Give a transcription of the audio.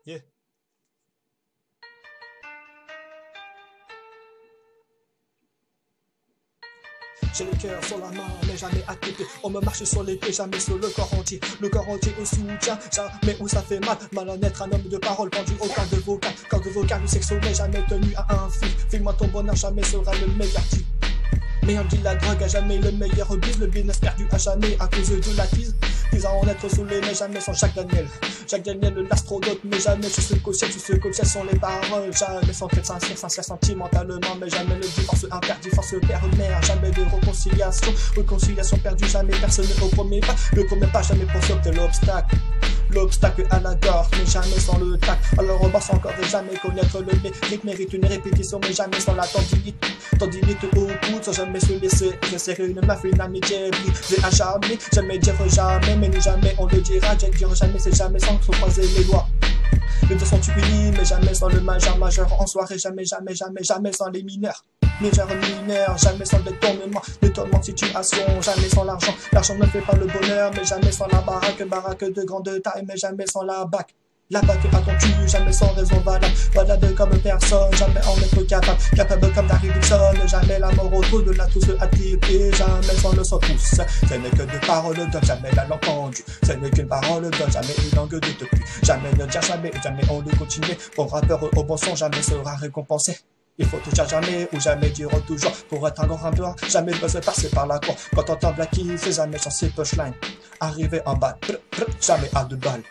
Yeah. J'ai le cœur sur la main, mais jamais à côté. On me marche sur l'épée, jamais sur le corps entier. Le corps entier au soutien, jamais où ça fait mal. Malhonnête, un homme de parole pendu au corps de vocal. Corps de vocal ou sexo, mais jamais tenu à un fil. Fais-moi ton bonheur, jamais sera le meilleur type. Mais on dit la drogue à jamais le meilleur bise. Le business perdu à jamais à cause de la tease. Ils en être saoulés, mais jamais sans Jacques Daniel. Jacques Daniel, l'astronaute, mais jamais sur ce coach sont les paroles. Jamais sans quête sincère sentimentalement, mais jamais le divorce interdit, force père, mère. Jamais de réconciliation perdue, jamais personne au premier pas. Le premier pas, jamais pour sauter l'obstacle. L'obstacle à la gorge, mais jamais sans le tact. Alors on bosse encore et jamais connaître le mérite. Mérite une répétition, mais jamais sans la tendinite. Tendinite au coude, sans jamais se laisser resserrer une main, une amitié brisée à jamais. Jamais dire jamais, mais ni jamais on le dira. Dire jamais, c'est jamais sans se croiser les doigts. Les deux sont unis, mais jamais sans le majeur en soirée. Jamais sans les mineurs. Mineurs, jamais sans détournement de situation, jamais sans l'argent. L'argent ne fait pas le bonheur, mais jamais sans la baraque de grande taille, mais jamais sans la bac. La bac est attendue, jamais sans raison valable comme personne, jamais en être capable comme Darry Dixon, jamais la mort autour de la touche attrapée, jamais sans le secousse. Ce n'est que des paroles d'homme, jamais la langue pendue. Ce n'est qu'une parole d'homme, jamais une langue de depuis. Jamais ne dire jamais on le continue. Bon rappeur au bon son, jamais sera récompensé. Il faut tout dire jamais ou jamais dire toujours. Pour être un grand rappeur, jamais ne se passer par la cour. Quand on entend Blacky, c'est jamais sans ses punchlines. Arriver en bas, jamais à deux balles.